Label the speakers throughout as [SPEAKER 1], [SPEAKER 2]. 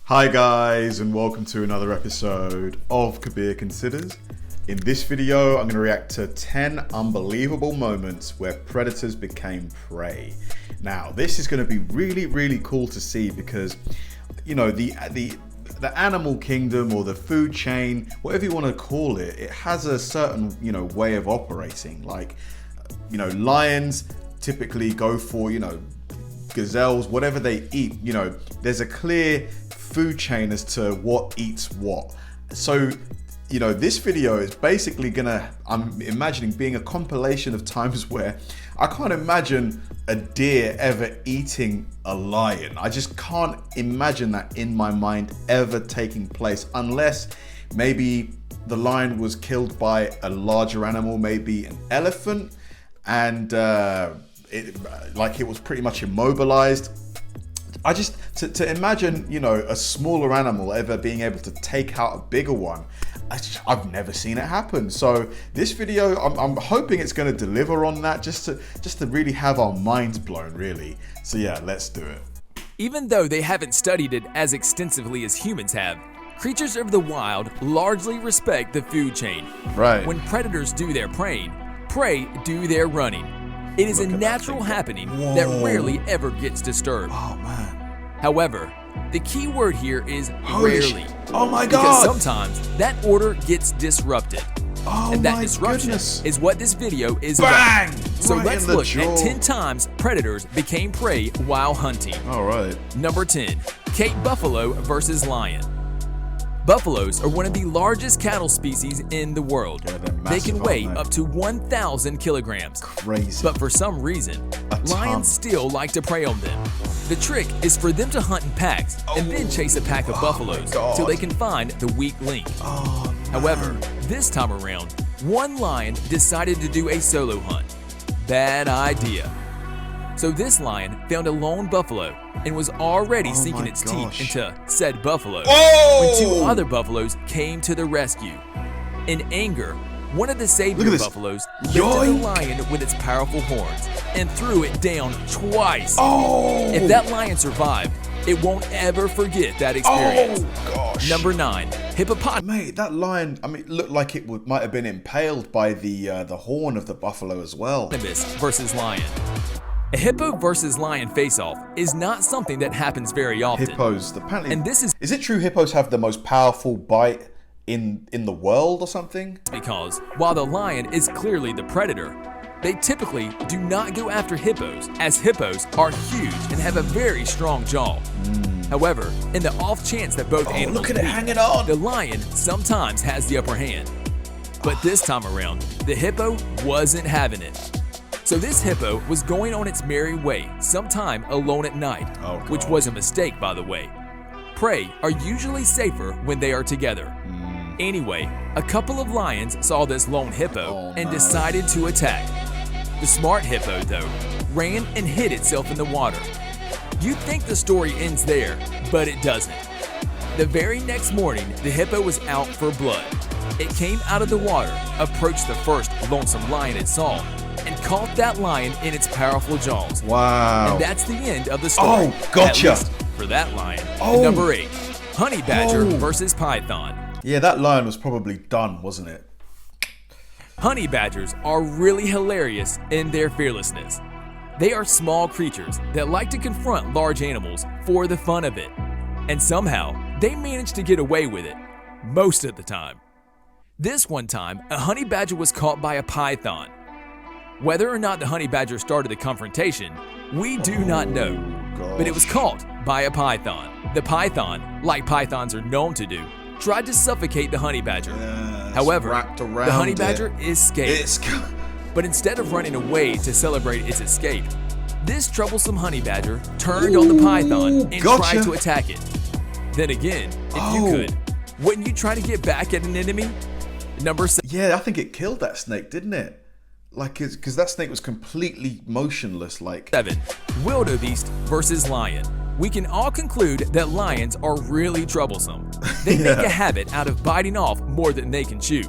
[SPEAKER 1] Hi guys, and welcome to another episode of Kabir Considers. In this video, I'm going to react to 10 unbelievable moments where predators became prey. Now, this is going to be really cool to see because, you know, the animal kingdom or the food chain, whatever you want to call it, it has a certain, way of operating. Like, lions typically go for, gazelles, whatever they eat, there's a clear food chain as to what eats what. So, this video is basically I'm imagining being a compilation of times where I can't imagine a deer ever eating a lion. I just can't imagine that in my mind ever taking place unless maybe the lion was killed by a larger animal, maybe an elephant, and it was pretty much immobilized. I just, to imagine, a smaller animal ever being able to take out a bigger one, I've never seen it happen. So this video, I'm hoping it's going to deliver on that, just to really have our minds blown, really. So yeah, let's do it.
[SPEAKER 2] Even though they haven't studied it as extensively as humans have, creatures of the wild largely respect the food chain.
[SPEAKER 1] Right.
[SPEAKER 2] When predators do their preying, prey do their running. It is a natural happening that rarely ever gets disturbed.
[SPEAKER 1] Oh man.
[SPEAKER 2] However, the key word here is rarely.
[SPEAKER 1] Oh my
[SPEAKER 2] Because
[SPEAKER 1] god!
[SPEAKER 2] sometimes that order gets disrupted.
[SPEAKER 1] Oh
[SPEAKER 2] and that
[SPEAKER 1] my
[SPEAKER 2] disruption
[SPEAKER 1] goodness.
[SPEAKER 2] is what this video is
[SPEAKER 1] Bang!
[SPEAKER 2] about. So
[SPEAKER 1] Right
[SPEAKER 2] let's
[SPEAKER 1] in the
[SPEAKER 2] look
[SPEAKER 1] jaw.
[SPEAKER 2] at 10 times predators became prey while hunting.
[SPEAKER 1] Alright.
[SPEAKER 2] Number 10, Cape buffalo versus lion. Buffaloes are one of the largest cattle species in the world.
[SPEAKER 1] Yeah, they're
[SPEAKER 2] They can
[SPEAKER 1] massive,
[SPEAKER 2] weigh
[SPEAKER 1] aren't they?
[SPEAKER 2] up to 1,000 kilograms.
[SPEAKER 1] Crazy.
[SPEAKER 2] But for some reason,
[SPEAKER 1] A ton.
[SPEAKER 2] lions still like to prey on them. The trick is for them to hunt in packs and then chase a pack of buffaloes
[SPEAKER 1] God.
[SPEAKER 2] till they can find the weak link.
[SPEAKER 1] Oh, man.
[SPEAKER 2] However, this time around, one lion decided to do a solo hunt. Bad idea. So this lion found a lone buffalo and was already sinking
[SPEAKER 1] my
[SPEAKER 2] its
[SPEAKER 1] gosh.
[SPEAKER 2] teeth into said buffalo
[SPEAKER 1] Oh!
[SPEAKER 2] when two other buffaloes came to the rescue. In anger, one of the
[SPEAKER 1] Look
[SPEAKER 2] savior
[SPEAKER 1] at this.
[SPEAKER 2] buffaloes lifted
[SPEAKER 1] Yoink.
[SPEAKER 2] the lion with its powerful horns and threw it down twice.
[SPEAKER 1] Oh!
[SPEAKER 2] If that lion survived, it won't ever forget that experience.
[SPEAKER 1] Oh gosh.
[SPEAKER 2] Number 9, hippopotamus
[SPEAKER 1] Mate, that lion, it looked like it might have been impaled by the horn of the buffalo as well.
[SPEAKER 2] versus lion. A hippo versus lion face-off is not something that happens very often.
[SPEAKER 1] Hippos, apparently.
[SPEAKER 2] And this is
[SPEAKER 1] it true hippos have the most powerful bite in the world or something?
[SPEAKER 2] because while the lion is clearly the predator, they typically do not go after hippos, as hippos are huge and have a very strong jaw. However, in the off chance that both animals
[SPEAKER 1] look at it
[SPEAKER 2] meet,
[SPEAKER 1] hanging on.
[SPEAKER 2] the lion sometimes has the upper hand. But this time around, the hippo wasn't having it. So this hippo was going on its merry way, sometime alone at night,
[SPEAKER 1] Oh,
[SPEAKER 2] which
[SPEAKER 1] God.
[SPEAKER 2] was a mistake, by the way. Prey are usually safer when they are together. Anyway, a couple of lions saw this lone hippo
[SPEAKER 1] Oh,
[SPEAKER 2] and
[SPEAKER 1] no.
[SPEAKER 2] decided to attack. The smart hippo, though, ran and hid itself in the water. You'd think the story ends there, but it doesn't. The very next morning, the hippo was out for blood. It came out of the water, approached the first lonesome lion it saw, and caught that lion in its powerful jaws.
[SPEAKER 1] Wow.
[SPEAKER 2] And that's the end of the story.
[SPEAKER 1] Oh, gotcha.
[SPEAKER 2] At least for that lion.
[SPEAKER 1] Oh.
[SPEAKER 2] Number 8, honey badger
[SPEAKER 1] Oh.
[SPEAKER 2] versus python.
[SPEAKER 1] Yeah, that lion was probably done, wasn't it?
[SPEAKER 2] Honey badgers are really hilarious in their fearlessness. They are small creatures that like to confront large animals for the fun of it. And somehow, they manage to get away with it, most of the time. This one time, a honey badger was caught by a python. Whether or not the honey badger started the confrontation, we do not know. But it was caught by a python. The python, like pythons are known to do, tried to suffocate the honey badger. However,
[SPEAKER 1] wrapped around
[SPEAKER 2] the honey
[SPEAKER 1] it.
[SPEAKER 2] badger escaped. But instead of running away to celebrate its escape, this troublesome honey badger turned on the python and
[SPEAKER 1] Gotcha.
[SPEAKER 2] tried to attack it. Then again, if you could, wouldn't you try to get back at an enemy? Number 7.
[SPEAKER 1] Yeah, I think it killed that snake, didn't it? Like, because that snake was completely motionless, like.
[SPEAKER 2] 7. Wildebeest versus lion. We can all conclude that lions are really troublesome. They make a habit out of biting off more than they can chew.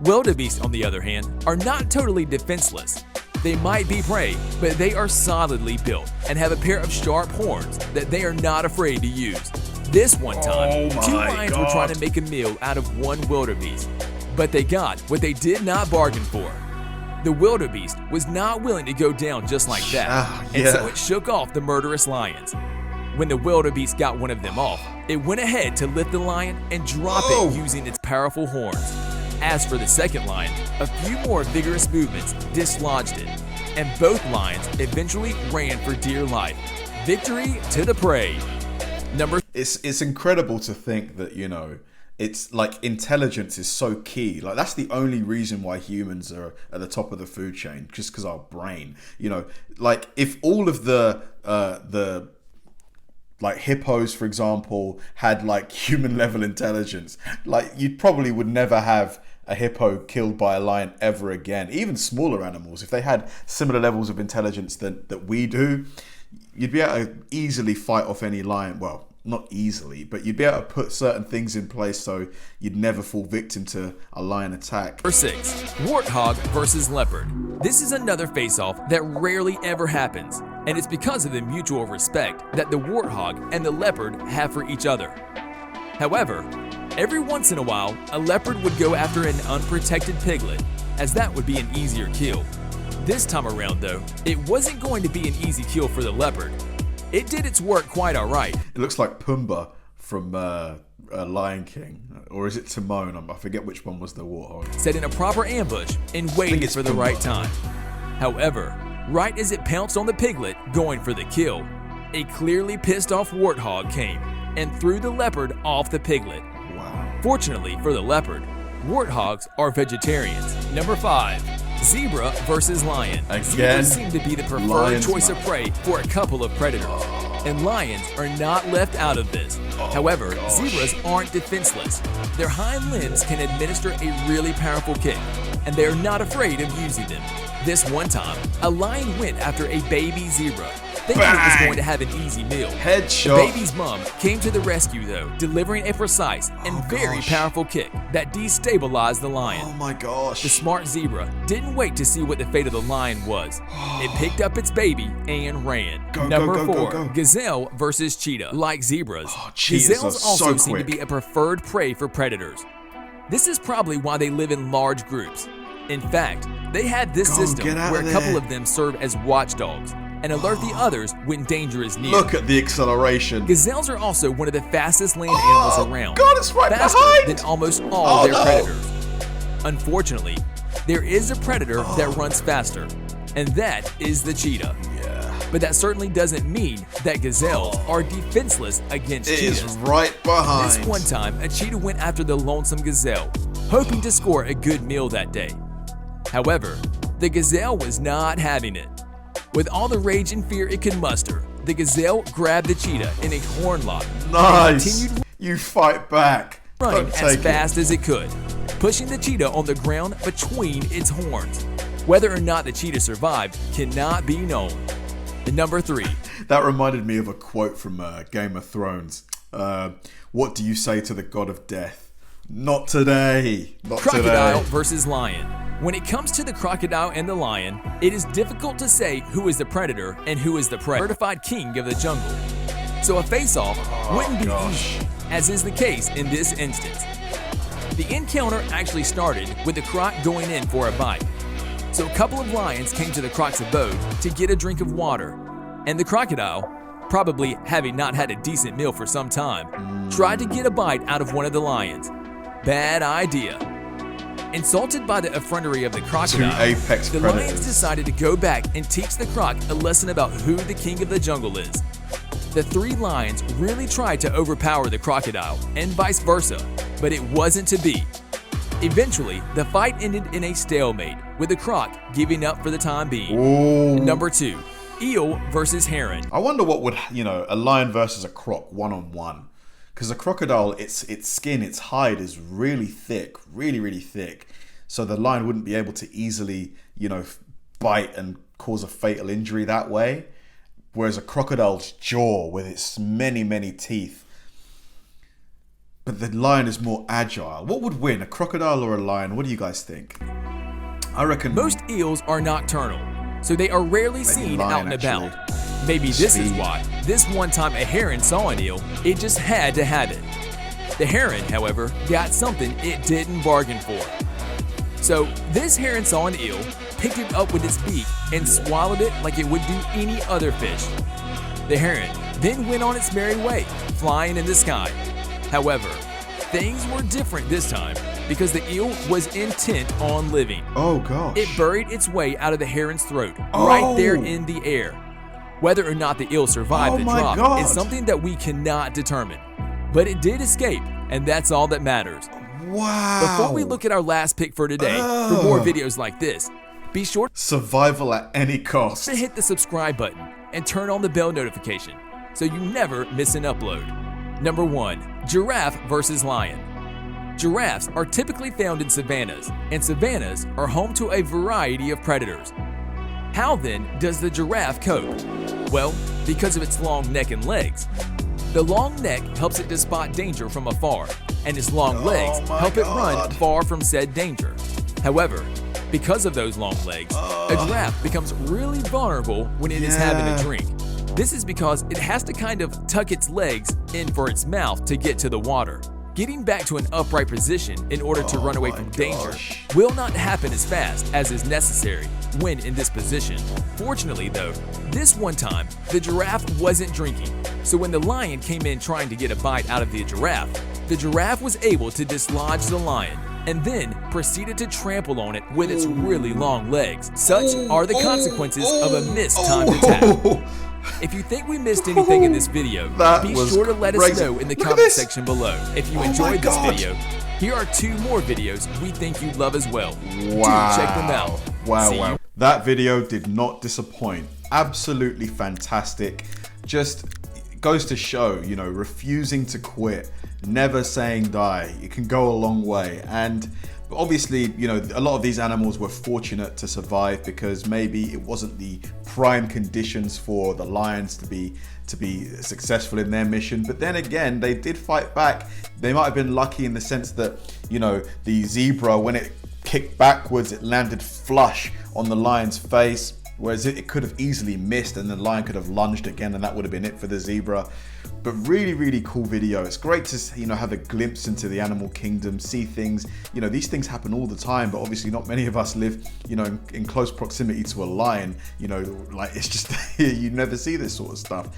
[SPEAKER 2] Wildebeest, on the other hand, are not totally defenseless. They might be prey, but they are solidly built and have a pair of sharp horns that they are not afraid to use. This one time,
[SPEAKER 1] Oh
[SPEAKER 2] two
[SPEAKER 1] my
[SPEAKER 2] lions were
[SPEAKER 1] God.
[SPEAKER 2] trying to make a meal out of one wildebeest, but they got what they did not bargain for. The wildebeest was not willing to go down just like that, and so it shook off the murderous lions. When the wildebeest got one of them off, it went ahead to lift the lion and drop it using its powerful horns. As for the second lion, a few more vigorous movements dislodged it, and both lions eventually ran for dear life. Victory to the prey.
[SPEAKER 1] It's incredible to think that, you know, it's like intelligence is so key. Like that's the only reason why humans are at the top of the food chain, just because our brain. You know, like if all of the like hippos, for example, had like human level intelligence, like you probably would never have a hippo killed by a lion ever again. Even smaller animals, if they had similar levels of intelligence that we do, you'd be able to easily fight off any lion. Well, not easily, but you'd be able to put certain things in place so you'd never fall victim to a lion attack.
[SPEAKER 2] Number 6. Warthog versus leopard. This is another face-off that rarely ever happens, and it's because of the mutual respect that the warthog and the leopard have for each other. However, every once in a while, a leopard would go after an unprotected piglet, as that would be an easier kill. This time around, though, it wasn't going to be an easy kill for the leopard. It did its work quite alright.
[SPEAKER 1] It looks like Pumbaa from Lion King, or is it Timon? I forget which one was the warthog.
[SPEAKER 2] Setting a proper ambush and waiting for the right time. However, right as it pounced on the piglet, going for the kill, a clearly pissed off warthog came and threw the leopard off the piglet.
[SPEAKER 1] Wow.
[SPEAKER 2] Fortunately for the leopard, warthogs are vegetarians. Number 5. Zebra versus lion.
[SPEAKER 1] Again,
[SPEAKER 2] Zebras seem to be the preferred
[SPEAKER 1] lions,
[SPEAKER 2] choice of prey for a couple of predators, and lions are not left out of this. However, zebras aren't defenseless. Their hind limbs can administer a really powerful kick, and they are not afraid of using them. This one time, a lion went after a baby zebra, thinking it was going to have an easy meal.
[SPEAKER 1] Headshot.
[SPEAKER 2] The baby's mom came to the rescue though, delivering a precise and very powerful kick that destabilized the lion.
[SPEAKER 1] Oh my gosh.
[SPEAKER 2] The smart zebra didn't wait to see what the fate of the lion was. It picked up its baby and ran. Number 4. Gazelle versus cheetah. Like zebras, gazelles also seem to be a preferred prey for predators. This is probably why they live in large groups. In fact, they have this system where a couple of them serve as watchdogs and alert the others when danger is near.
[SPEAKER 1] Look at the acceleration.
[SPEAKER 2] Gazelles are also one of the fastest land animals around.
[SPEAKER 1] God, it's right
[SPEAKER 2] faster
[SPEAKER 1] behind.
[SPEAKER 2] than almost all their predators. Unfortunately, there is a predator that runs faster, and that is the cheetah. But that certainly doesn't mean that gazelles are defenseless against cheetahs.
[SPEAKER 1] It is right behind.
[SPEAKER 2] This one time, a cheetah went after the lonesome gazelle, hoping to score a good meal that day. However, the gazelle was not having it. With all the rage and fear it could muster, the gazelle grabbed the cheetah in a horn lock and continued
[SPEAKER 1] You fight back.
[SPEAKER 2] running as fast as it could, pushing the cheetah on the ground between its horns. Whether or not the cheetah survived cannot be known. Number 3.
[SPEAKER 1] That reminded me of a quote from Game of Thrones. What do you say to the god of death? Not today. Not
[SPEAKER 2] Crocodile
[SPEAKER 1] today.
[SPEAKER 2] versus lion. When it comes to the crocodile and the lion, it is difficult to say who is the predator and who is the prey. Certified king of the jungle. So a face-off wouldn't be easy, as is the case in this instance. The encounter actually started with the croc going in for a bite. So a couple of lions came to the croc's abode to get a drink of water, and the crocodile, probably having not had a decent meal for some time, tried to get a bite out of one of the lions. Bad idea. Insulted by the effrontery of the crocodile, the lions decided to go back and teach the croc a lesson about who the king of the jungle is. The 3 lions really tried to overpower the crocodile, and vice versa, but it wasn't to be. Eventually, the fight ended in a stalemate, with the croc giving up for the time being.
[SPEAKER 1] Ooh.
[SPEAKER 2] Number 2. Eel versus heron.
[SPEAKER 1] I wonder what would, a lion versus a croc one-on-one. Because a crocodile, its skin, its hide is really thick, really thick. So the lion wouldn't be able to easily, bite and cause a fatal injury that way. Whereas a crocodile's jaw with its many teeth. But the lion is more agile. What would win, a crocodile or a lion? What do you guys think? I reckon
[SPEAKER 2] most eels are nocturnal, so they are rarely seen out and about. Maybe this is why. This one time a heron saw an eel, it just had to have it. The heron, however, got something it didn't bargain for. So this heron saw an eel, picked it up with its beak, and swallowed it like it would do any other fish. The heron then went on its merry way, flying in the sky. However, things were different this time because the eel was intent on living.
[SPEAKER 1] Oh gosh.
[SPEAKER 2] It buried its way out of the heron's throat, right there in the air. Whether or not the eel survived the drop is something that we cannot determine. But it did escape, and that's all that matters.
[SPEAKER 1] Wow.
[SPEAKER 2] Before we look at our last pick for today, for more videos like this, be sure
[SPEAKER 1] survival at any cost
[SPEAKER 2] to hit the subscribe button and turn on the bell notification so you never miss an upload. Number 1. Giraffe versus lion. Giraffes are typically found in savannas, and savannas are home to a variety of predators. How then does the giraffe cope? Well, because of its long neck and legs. The long neck helps it to spot danger from afar, and its long legs help it run far from said danger. However, because of those long legs, a giraffe becomes really vulnerable when it is having a drink. This is because it has to kind of tuck its legs in for its mouth to get to the water. Getting back to an upright position in order to run away from danger will not happen as fast as is necessary when in this position. Fortunately though, this one time, the giraffe wasn't drinking, so when the lion came in trying to get a bite out of the giraffe was able to dislodge the lion and then proceeded to trample on it with its really long legs. Such are the consequences of a mistimed attack. If you think we missed anything in this video, be sure to let us know in the comment section below. If you enjoyed this video, here are 2 more videos we think you'd love as well.
[SPEAKER 1] Wow.
[SPEAKER 2] Do check them out.
[SPEAKER 1] Wow. That video did not disappoint. Absolutely fantastic. Just goes to show, refusing to quit, never saying die. It can go a long way. And obviously, a lot of these animals were fortunate to survive because maybe it wasn't the prime conditions for the lions to be successful in their mission. But then again, they did fight back. They might have been lucky in the sense that, the zebra, when it kicked backwards, it landed flush on the lion's face, whereas it could have easily missed and the lion could have lunged again and that would have been it for the zebra. But really, really cool video. It's great to, have a glimpse into the animal kingdom, see things, these things happen all the time, but obviously not many of us live, in close proximity to a lion, like it's just, you never see this sort of stuff.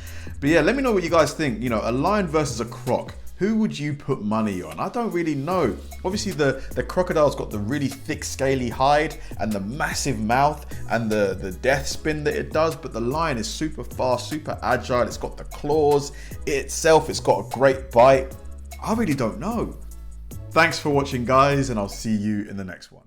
[SPEAKER 1] But yeah, let me know what you guys think, a lion versus a croc. Who would you put money on? I don't really know. Obviously the crocodile's got the really thick scaly hide and the massive mouth and the death spin that it does, but the lion is super fast, super agile. It's got the claws itself. It's got a great bite. I really don't know. Thanks for watching, guys, and I'll see you in the next one.